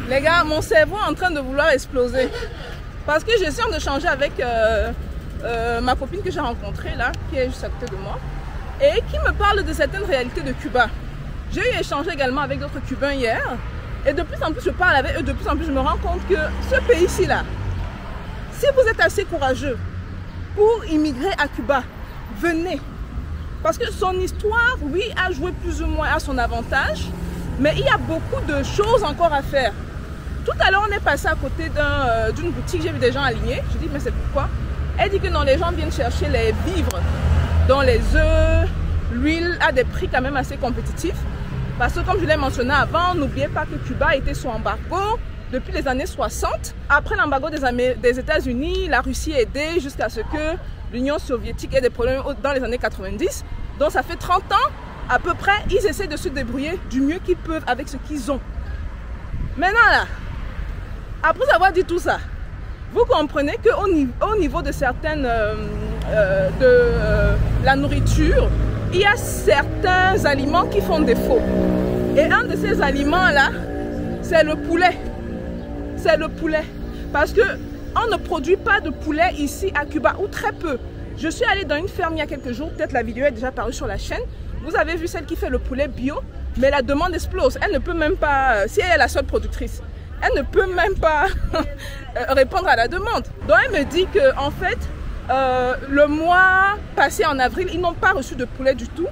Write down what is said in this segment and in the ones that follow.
Les gars, mon cerveau est en train de vouloir exploser. Parce que j'essaie de changer avec ma copine que j'ai rencontrée là, qui est juste à côté de moi, et qui me parle de certaines réalités de Cuba. J'ai eu échangé également avec d'autres Cubains hier, et de plus en plus je parle avec eux, de plus en plus je me rends compte que ce pays-ci là, si vous êtes assez courageux pour immigrer à Cuba, venez. Parce que son histoire, oui, a joué plus ou moins à son avantage, mais il y a beaucoup de choses encore à faire. Tout à l'heure, on est passé à côté d'une boutique, j'ai vu des gens alignés. Je dis, mais c'est pourquoi? Elle dit que non, les gens viennent chercher les vivres, dont les œufs, l'huile à des prix quand même assez compétitifs. Parce que comme je l'ai mentionné avant, n'oubliez pas que Cuba était sous embargo depuis les années 60. Après l'embargo des États-Unis, la Russie a aidé jusqu'à ce que l'Union soviétique ait des problèmes dans les années 90. Donc ça fait 30 ans à peu près, ils essaient de se débrouiller du mieux qu'ils peuvent avec ce qu'ils ont. Maintenant là, après avoir dit tout ça, vous comprenez qu'au niveau de certaines la nourriture, il y a certains aliments qui font défaut. Et un de ces aliments-là, c'est le poulet. C'est le poulet. Parce qu'on ne produit pas de poulet ici à Cuba, ou très peu. Je suis allée dans une ferme il y a quelques jours, peut-être la vidéo est déjà parue sur la chaîne. Vous avez vu celle qui fait le poulet bio, mais la demande explose. Elle ne peut même pas, si elle est la seule productrice, elle ne peut même pas répondre à la demande. Donc elle me dit que en fait, le mois passé en avril, ils n'ont pas reçu de poulet du tout.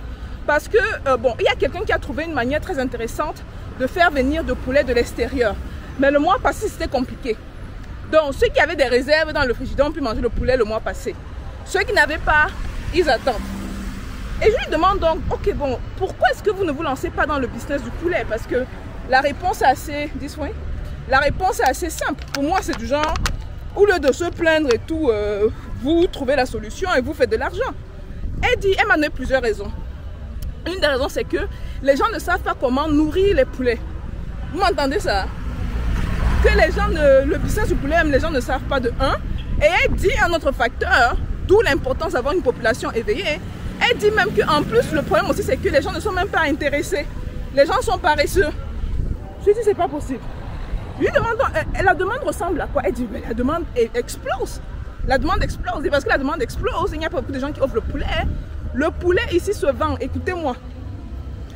Parce que, bon, il y a quelqu'un qui a trouvé une manière très intéressante de faire venir de poulet de l'extérieur. Mais le mois passé, c'était compliqué. Donc ceux qui avaient des réserves dans le frigidaire ont pu manger le poulet le mois passé. Ceux qui n'avaient pas, ils attendent. Et je lui demande donc, ok bon, pourquoi est-ce que vous ne vous lancez pas dans le business du poulet? Parce que la réponse est assez, la réponse est assez simple. Pour moi, c'est du genre, au lieu de se plaindre et tout, vous trouvez la solution et vous faites de l'argent. Elle m'a donné plusieurs raisons. Une des raisons, c'est que les gens ne savent pas comment nourrir les poulets. Vous m'entendez ça? Que les gens, le business du poulet, les gens ne savent pas de un. Et elle dit un autre facteur, d'où l'importance d'avoir une population éveillée. Elle dit même qu'en plus, le problème aussi, c'est que les gens ne sont même pas intéressés. Les gens sont paresseux. Je lui dis, c'est pas possible. Je lui demande, la demande ressemble à quoi? Elle dit, mais la demande explose. La demande explose. Et parce que la demande explose, il n'y a pas beaucoup de gens qui offrent le poulet. Le poulet ici se vend, écoutez-moi.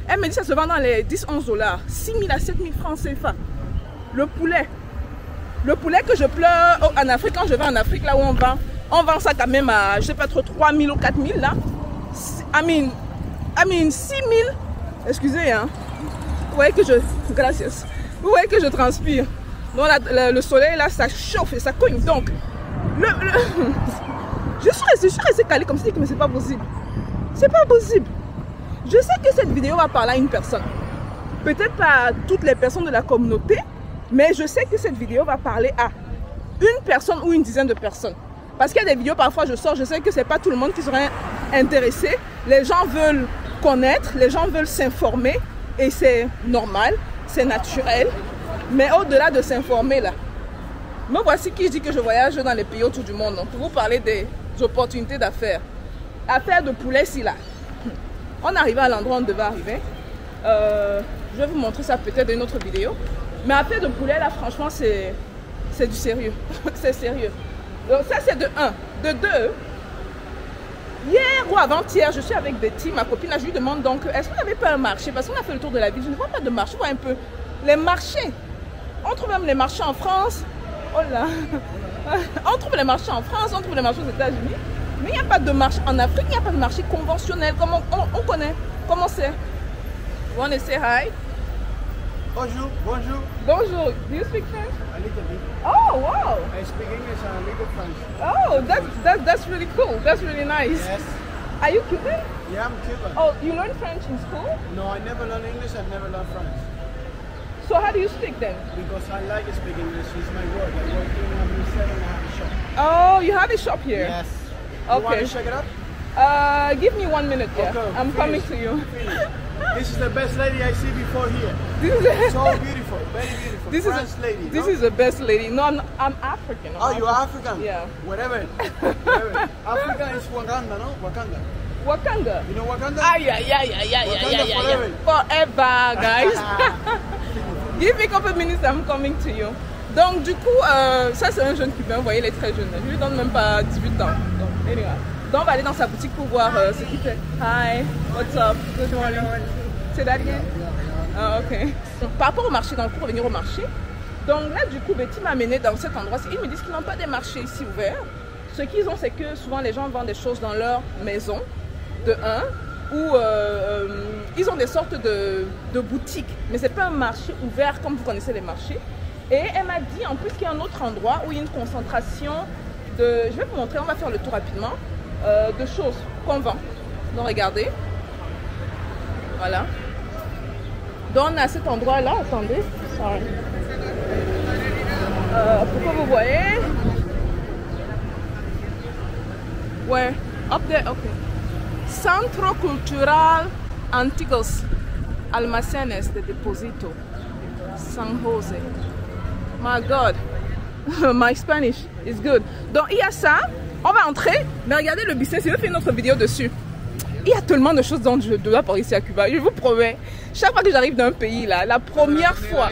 Elle me dit, ça se vend dans les 10-11 $, 6 000 à 7 000 francs CFA. Le poulet. Le poulet que je pleure en Afrique, quand je vais en Afrique, là où on vend ça quand même à, je sais pas trop, 3 000 ou 4 000 là. I mean 6 000. Excusez, hein. Vous voyez que gracias. Vous voyez que je transpire. Donc le soleil là, ça chauffe et ça cogne. Donc, je suis restée calée comme ça, mais c'est pas possible. C'est pas possible. Je sais que cette vidéo va parler à une personne. Peut-être pas à toutes les personnes de la communauté, mais je sais que cette vidéo va parler à une personne ou une dizaine de personnes. Parce qu'il y a des vidéos, parfois je sors, je sais que c'est pas tout le monde qui serait intéressé. Les gens veulent connaître, les gens veulent s'informer et c'est normal, c'est naturel. Mais au-delà de s'informer là, me voici qui dit que je voyage dans les pays autour du monde, donc, pour vous parler des opportunités d'affaires. Affaire de poulet ici là. On arrive à l'endroit où on devait arriver. Je vais vous montrer ça peut-être dans une autre vidéo. Mais affaire de poulet là, franchement, c'est du sérieux. C'est sérieux. Donc ça c'est de 1. De 2, hier ou avant-hier, je suis avec Betty, ma copine, là, je lui demande donc, est-ce qu'on n'avait pas un marché? Parce qu'on a fait le tour de la ville, je ne vois pas de marché, je vois un peu les marchés. On trouve même les marchés en France. Oh là. On trouve les marchés en France, on trouve les marchés aux États-Unis. Mais il n'y a pas de marché en Afrique, il n'y a pas de marché conventionnel, comme on connaît. Comment c'est? You want to say hi? Bonjour, bonjour. Bonjour. Do you speak French? A little bit. Oh, wow. I speak English and a little French. Oh, that's really cool. That's really nice. Yes. Are you Cuban? Yeah, I'm Cuban. Oh, you learned French in school? No, I never learned English, I never learned French. So how do you speak then? Because I like to speak English, it's my work. I work in number 7 and I have a shop. Oh, you have a shop here? Yes. Okay. You want to check it out? Give me 1 minute, yeah. Okay, I'm coming to you. This is the best lady I see before here. This is So beautiful, very beautiful. This French is lady. This no? is the best lady. No, I'm African. Oh, you're African? Yeah. Whatever. Whatever. Africa is Wakanda, no? Wakanda. Wakanda. You know Wakanda? Yeah. Wakanda forever. Forever, guys. Give me a couple minutes, I'm coming to you. Donc du coup, ça c'est un jeune cubain, vous voyez, il est très jeune. Je lui donne même pas 18 ans. Donc, anyway. Donc on va aller dans sa boutique pour voir ce qu'il fait. Hi, what's up? Good morning. C'est that again? Ah, ok. Donc, par rapport au marché, donc pour revenir au marché, donc là du coup Betty m'a amené dans cet endroit. Ils me disent qu'ils n'ont pas des marchés ici ouverts. Ce qu'ils ont, c'est que souvent les gens vendent des choses dans leur maison, de un, ou ils ont des sortes de boutiques, mais c'est pas un marché ouvert comme vous connaissez les marchés. Et elle m'a dit en plus qu'il y a un autre endroit où il y a une concentration de, je vais vous montrer, on va faire le tour rapidement, de choses qu'on vend. Donc regardez, voilà. Donc on a cet endroit là, attendez, sorry. Pourquoi vous voyez? Where? Up there, okay. Centro Cultural Antiguos Almacenes de Deposito, San Jose. My God, my Spanish is good. Donc il y a ça, on va entrer, mais regardez le business, je vais faire une autre vidéo dessus. Il y a tellement de choses dont je dois parler ici à Cuba, je vous promets. Chaque fois que j'arrive d'un pays là, la première fois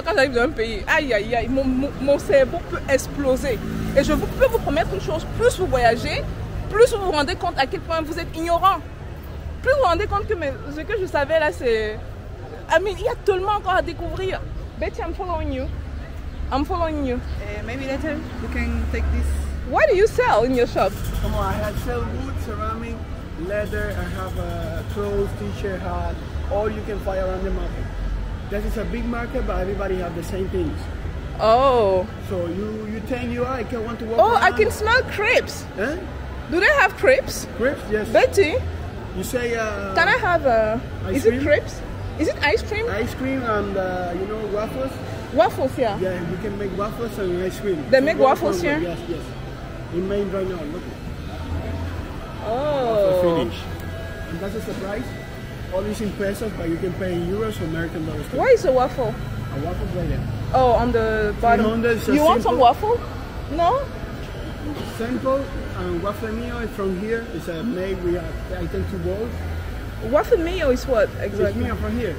quand j'arrive d'un pays, aïe aïe aïe, mon cerveau peut exploser. Et je peux vous promettre une chose, plus vous voyagez, plus vous vous rendez compte à quel point vous êtes ignorant. Plus vous vous rendez compte que ce que je savais là, c'est... il y a tellement encore à découvrir. Betty, I'm following you. I'm following you. Maybe later you can take this. What do you sell in your shop? Come on, I sell wood, ceramic, leather, I have clothes, t-shirt, hat, all you can find around the market. This is a big market, but everybody have the same things. Oh. So you think I can want to walk Oh, around? I can smell crepes. Huh? Do they have crepes? Crepes, yes. Betty, You say can I have ice is it cream? crepes? Is it ice cream? Ice cream and you know waffles? Waffles, yeah. Yeah, we can make waffles and ice cream. They make waffles here? Yes, yes. In Maine right now, look. Oh. Finish. And that's the price. All these in pesos, but you can pay in euros or American dollars too. Where is the waffle? A waffle's right there. Oh, on the bottom. 300 is a You want some simple- waffle? No? Simple and waffle meal is from here. It's made with I think 2 bowls. Waffle meal is what It's exactly? meal from here.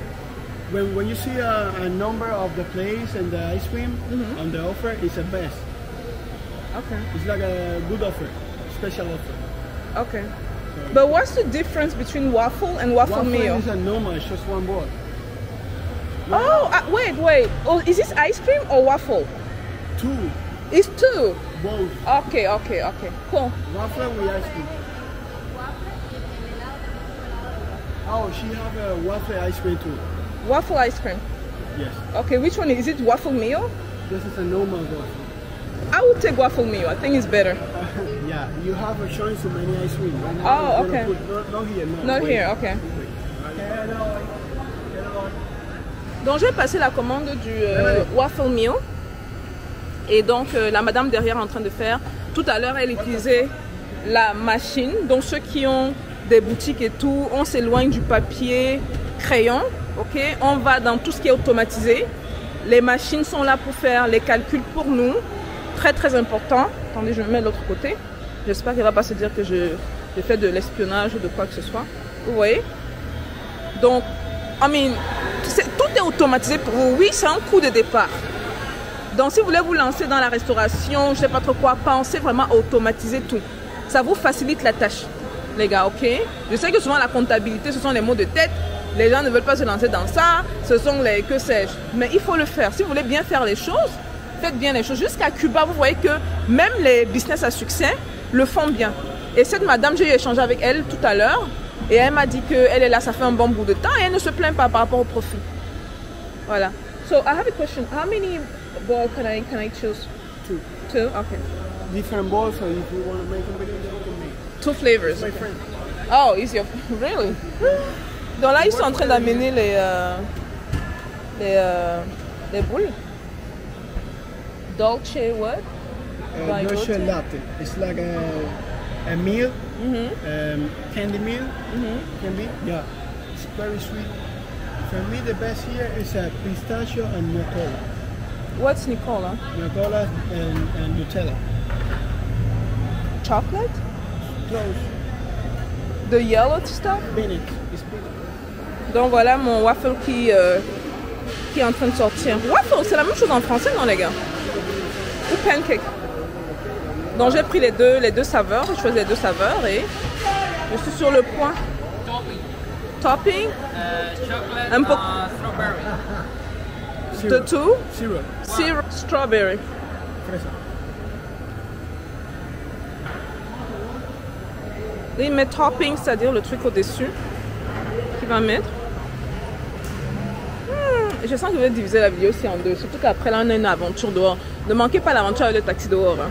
When you see a number of the place and the ice cream on the offer, it's the best. Okay. It's like a good offer, special offer. Okay. But what's the difference between waffle and waffle meal? is a normal, it's just 1 bowl. Oh, wait. Oh, is this ice cream or waffle? 2 It's 2. bowls. Okay. Cool. Waffle with ice cream. Oh, she have a waffle ice cream too. Waffle ice cream. Yes. Okay, which one is it? Waffle meal? This is a normal waffle. I would take waffle meal. I think it's better. Yeah, you have a choice of many ice cream. Right now, Oh, we're gonna okay. put- not here, no. Not wait. here, okay. Wait. Donc je vais passer la commande du waffle meal. Et donc la madame derrière est en train de faire. Tout à l'heure elle utilisait la machine. Donc ceux qui ont des boutiques et tout, on s'éloigne du papier, crayon. Ok, on va dans tout ce qui est automatisé. Les machines sont là pour faire les calculs pour nous. Très important. Attendez, je me mets de l'autre côté. J'espère qu'elle ne va pas se dire que j'ai fait de l'espionnage ou de quoi que ce soit. Vous voyez? Donc, tout est automatisé pour vous. Oui, c'est un coup de départ. Donc, si vous voulez vous lancer dans la restauration, je ne sais pas trop quoi, pensez vraiment à automatiser tout. Ça vous facilite la tâche, les gars, ok? Je sais que souvent la comptabilité, ce sont les mots de tête. Les gens ne veulent pas se lancer dans ça. Ce sont les que sais-je. Mais il faut le faire. Si vous voulez bien faire les choses, faites bien les choses. Jusqu'à Cuba, vous voyez que même les business à succès le font bien. Et cette madame, j'ai échangé avec elle tout à l'heure. Et elle m'a dit qu'elle est là, ça fait un bon bout de temps. Et elle ne se plaint pas par rapport au profit. Voilà. So, I have a question. How many balls can I choose? 2 2? Okay. different balls, so if you want to make a video, you can make. 2 flavors. My friend. Oh, easier. Really? Donc là, ils sont en train d'amener les boules. Dolce what? By Dolce Dolce? latte. It's like a meal, candy meal. Can be, yeah. It's very sweet. For me, the best here is pistachio and Nutella. What's Nicola? Nutella and Nutella. Chocolate? Close. The yellow stuff? Spinach. It's spinach. Donc voilà mon waffle qui qui est en train de sortir. Waffle, c'est la même chose en français, non les gars? Ou pancake. Donc j'ai pris les deux saveurs, j'ai choisi les deux saveurs et je suis sur le point. Topping. Chocolate Un peu strawberry. de tout. Syrup. Syrup, strawberry. Fresa. Et il met topping, c'est-à-dire le truc au-dessus qu'il va mettre. Je sens que je vais diviser la vidéo aussi en deux. Surtout qu'après là on a une aventure dehors. Ne manquez pas l'aventure avec le taxi dehors. Hein.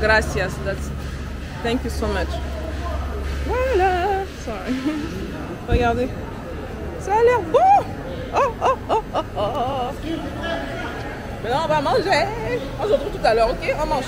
Gracias. Thank you so much. Voilà. Sorry. Regardez. Ça a l'air bon. Maintenant on va manger. On se retrouve tout à l'heure, ok? On mange.